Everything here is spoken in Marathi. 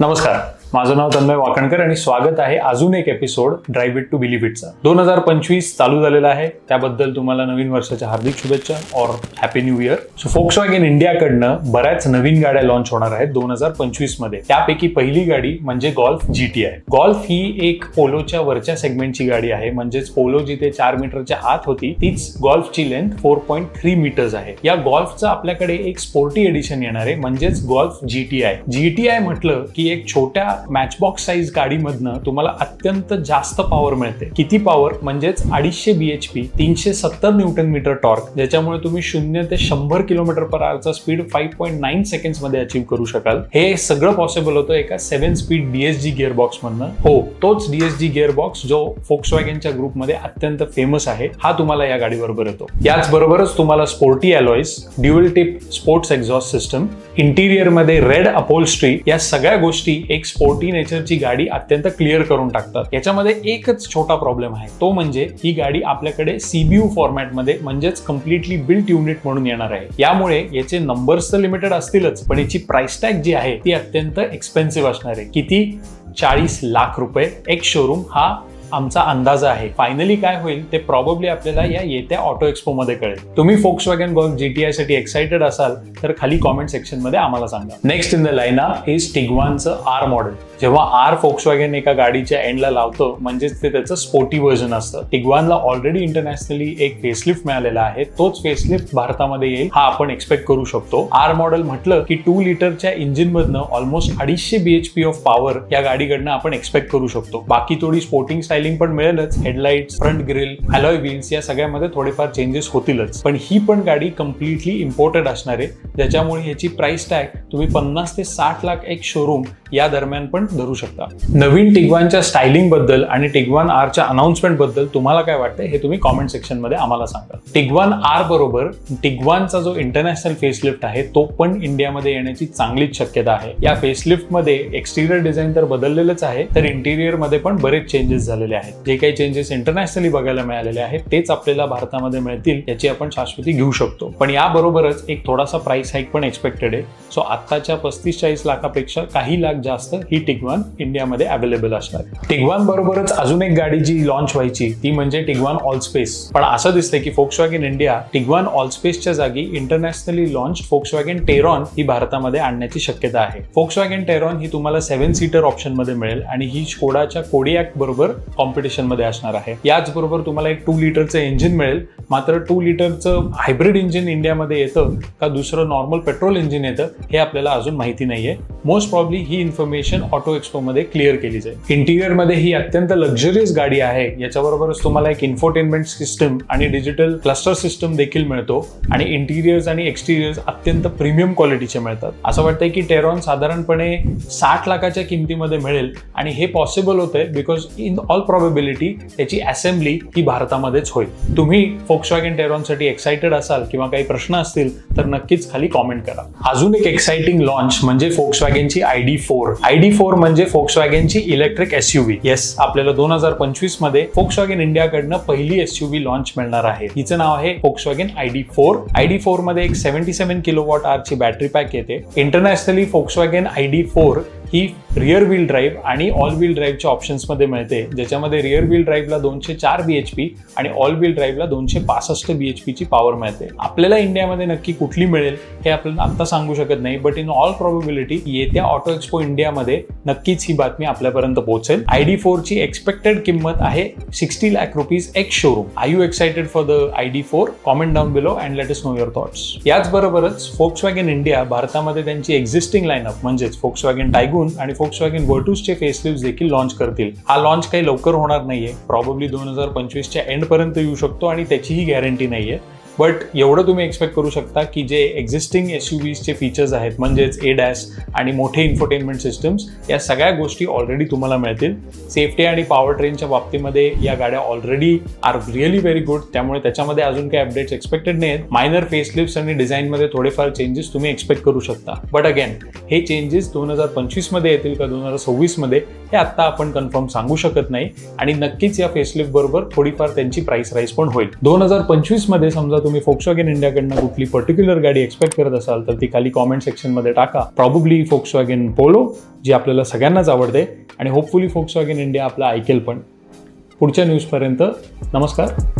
नमस्कार, माझं नाव तन्मय वाकणकर आणि स्वागत आहे अजून एक episode drive it to believe इटचा। 2025 चालू झालेला आहे, त्याबद्दल तुम्हाला नवीन वर्षाच्या हार्दिक शुभेच्छा और happy new year. So Volkswagen इंडियाकडनं बऱ्याच नवीन गाड्या लॉन्च होणार आहेत 2025 मध्ये। त्यापैकी पहिली गाडी म्हणजे गॉल्फ GTI। गॉल्फ ही एक पोलोच्या वरच्या सेगमेंटची गाडी आहे, म्हणजेच पोलो जिथे 4 मीटरच्या आत होती तीच गॉल्फची लेंथ 4.3 मीटर्स आहे। या गॉल्फचं आपल्याकडे एक स्पोर्टी एडिशन येणार आहे, म्हणजेच गॉल्फ GTI। GTI म्हटलं की एक छोट्या मॅचबॉक्स साईज गाडीमधनं तुम्हाला अत्यंत जास्त पॉवर मिळते। किती पॉवर म्हणजेच 250 bhp, 370 न्यूटन मीटर टॉर्क, ज्याच्यामुळे तुम्ही 0 ते 100 km/h चा स्पीड 5.9 सेकंड्स मध्ये अचीव करू शकाल। हे सगळं पॉसिबल होतं एका 7 स्पीड DSG गिअरबॉक्स मधनं। हो, तोच DSG गिअरबॉक्स जो फोक्सवॅगनच्या ग्रुपमध्ये अत्यंत फेमस आहे, हा तुम्हाला या गाडीबरोबर येतो। याचबरोबरच तुम्हाला sporty alloys, dual tip sports exhaust system, interior मध्ये रेड अपहोल्स्ट्री, या सगळ्या गोष्टी एक स्पोर्टी नेचरची गाडी अत्यंत क्लिअर करून टाकतात। याच्यामध्ये एकच छोटा प्रॉब्लेम आहे, तो म्हणजे ही गाडी आपल्याकडे CBU फॉर्मॅट मध्ये म्हणजेच कम्प्लिटली बिल्ट युनिट म्हणून येणार आहे। यामुळे याचे नंबर्स तर लिमिटेड असतीलच, पण याची प्राइस टॅग जी आहे ती अत्यंत एक्सपेन्सिव्ह असणार आहे। किती? 40 लाख रुपये एक शोरूम, हा आमचा अंदाज आहे। फायनली काय होईल ते प्रॉबेबली आपल्याला या येत्या ऑटो एक्सपो मध्ये कळेल। तुम्ही फोक्सवॅगन गॉल्फ GTI साठी एक्साइटेड असाल तर खाली कॉमेंट सेक्शन मध्ये आम्हाला सांगा। Next in the lineup is टिग्वानचं R मॉडेल। जेव्हा R फोक्सवॅगन एका गाडीच्या एंडला लावतो, म्हणजेच ते त्याचं स्पोर्टी व्हर्जन असतं। टिग्वानला ऑलरेडी इंटरनॅशनली एक फेसलिफ्ट मिळालेला आहे, तोच फेसलिफ्ट भारतामध्ये येईल हा आपण एक्सपेक्ट करू शकतो। R मॉडेल म्हटलं की 2 लिटरच्या इंजिन मधनं ऑलमोस्ट 250 bhp ऑफ पॉवर या गाडीकडनं आपण एक्सपेक्ट करू शकतो। बाकी थोडी स्पोर्टिंग स्टाइलिंग पण मिळेलच, headlights, front grille, alloy wheels या सगळ्यामध्ये थोडेफार चेंजेस होतीलच, पण ही पण गाडी कम्प्लिटली इम्पोर्टेड असणार आहे, ज्याच्यामुळे याची प्राइस टॅग तुम्ही 50 ते 60 लाख एक शोरूम या दरम्यान पण धरू शकता। नवीन टिग्वानच्या स्टाइलिंग बद्दल आणि टिग्वान Rच्या अनाउन्समेंट बद्दल तुम्हाला काय वाटतंय हे तुम्ही कॉमेंट सेक्शन मध्ये आम्हाला सांगा। टिग्वान R बरोबर टिग्वानचा जो इंटरनॅशनल फेसलिफ्ट आहे तो पण इंडियामध्ये येण्याची चांगलीच शक्यता आहे। या फेसलिफ्ट मध्ये एक्सटिरियर डिझाइन तर बदललेलंच आहे, तर इंटिरियर मध्ये पण बरेच चेंजेस झालेले आहेत। जे काही चेंजेस इंटरनॅशनली बघायला मिळालेले आहेत तेच आपल्याला भारतामध्ये मिळतील याची आपण शाश्वती घेऊ शकतो। पण याबरोबरच एक थोडासा प्राइस हाईक पण एक्सपेक्टेड आहे। सो आताच्या 35-40 लाखापेक्षा काही लाख जास्त ही टिग्वान इंडियामध्ये अवेलेबल असणार आहे। टिग्वान बरोबरच अजून एक गाडी जी लॉन्च व्हायची ती म्हणजे टिग्वान ऑलस्पेस, पण असं दिसतंय की फोक्सवॅगन इंडिया टिग्वान ऑलस्पेसच्या जागी इंटरनॅशनली लॉन्च फोक्सवॅगन टेरॉन ही भारतामध्ये आणण्याची शक्यता आहे। फोक्सवॅगन टेरॉन ही तुम्हाला 7 सीटर ऑप्शन मध्ये मिळेल आणि ही स्कोडाच्या कोडियाक बरोबर कॉम्पिटिशन मध्ये असणार आहे। याचबरोबर तुम्हाला एक 2 लिटरचं इंजिन मिळेल, मात्र 2 लिटरचं हायब्रिड इंजिन इंडियामध्ये येतं का दुसरं नॉर्मल पेट्रोल इंजिन येतं हे आपल्याला अजून माहिती नाहीये। Most probably he information auto expo मध्ये क्लिअर केली जाईल। इंटिरियर मध्ये ही अत्यंत लक्झरियस गाडी आहे, याच्याबरोबरच तुम्हाला एक इन्फोटेनमेंट सिस्टम आणि डिजिटल क्लस्टर सिस्टम देखील मिळतो आणि इंटिरियर्स आणि एक्सटिरियर्स अत्यंत प्रीमियम क्वालिटीचे मिळतात। असं वाटतंय की टेरॉन साधारणपणे 60 लाखाच्या किमतीमध्ये मिळेल आणि हे पॉसिबल होतंय बिकॉज इन ऑल प्रोबेबिलिटी याची असेंब्ली ही भारतामध्येच होईल। तुम्ही फोक्सवॅगन टेरॉन साठी एक्साइटेड असाल किंवा काही प्रश्न असतील तर नक्कीच खाली कॉमेंट करा। अजून एक एक्साइटिंग लॉन्च म्हणजे फोक्सवॅगनची ID4। ID4 म्हणजे फोक्सवॅगनची इलेक्ट्रिक SUV। येस, आपल्याला 2025 मध्ये फोक्सवॅगन इंडियाकडनं पहिली SUV लॉन्च मिळणार आहे। हिचं नाव आहे फोक्सवॅगन ID4। ID4 मध्ये एक 77 kWh ची बॅटरी पॅक येते। इंटरनॅशनली फोक्सवॅगन ID4 ही रिअर व्हील ड्राईव्ह आणि ऑल व्हील ड्राईव्हच्या ऑप्शन्स मध्ये मिळते, ज्याच्यामध्ये रिअर व्हील ड्राईव्हला 204 bhp आणि ऑल व्हील ड्राईव्हला 265 bhp ची पॉवर मिळते। आपल्याला इंडियामध्ये नक्की कुठली मिळेल हे आपल्याला आता सांगू शकत नाही, बट इन ऑल प्रोबेबिलिटी येत्या ऑटो एक्सपो इंडियामध्ये नक्कीच ही बातमी आपल्यापर्यंत पोहोचेल। ID4 ची एक्सपेक्टेड किंमत आहे 60 lakh rupees ex showroom. Are you excited for the ID4? Comment down below and let us know your thoughts. याचबरोबरच फोक्सवॅगन इंडिया भारतामध्ये त्यांची एक्झिस्टिंग लाईनअप म्हणजेच फोक्सवॅगन टायगून आणि फोक्सवॅगन व्हर्टूसचे फेसलिफ्ट देखील लॉन्च करतील। हा लॉन्च काही लवकर होणार नाहीये, प्रॉबेबली 2025च्या एंड पर्यंत येऊ शकतो आणि त्याचीही गॅरंटी नाहीये, बट एवढं तुम्ही एक्सपेक्ट करू शकता की जे एक्झिस्टिंग SUVचे फीचर्स आहेत म्हणजेच ADAS आणि मोठे इन्फोटेनमेंट सिस्टम्स, या सगळ्या गोष्टी ऑलरेडी तुम्हाला मिळतील। सेफ्टी आणि पॉवर ट्रेनच्या बाबतीमध्ये या गाड्या already are really very good, त्यामुळे त्याच्यामध्ये अजून काही अपडेट्स एक्सपेक्टेड नाहीत। मायनर फेसलिफ्ट्स आणि डिझाईनमध्ये थोडेफार चेंजेस तुम्ही एक्सपेक्ट करू शकता, बट अगेन हे चेंजेस 2025 मध्ये येतील का 2026 मध्ये हे आता आपण कन्फर्म सांगू शकत नाही आणि नक्कीच या फेसलिफ्ट बरोबर थोडीफार त्यांची प्राइस राईज पण होईल। 2025 मध्ये समजा तुम्ही फोक्सवॅगन इंडियाकडनं कुठली पर्टिक्युलर गाडी एक्सपेक्ट करत असाल तर ती खाली कॉमेंट सेक्शनमध्ये टाका. प्रॉब्ली फोक्सवॅगन पोलो, जी आपल्याला सगळ्यांनाच आवडते, आणि होपफुली फोक्सवॅगन इंडिया आपला ऐकेल पण. पुढच्या न्यूजपर्यंत नमस्कार.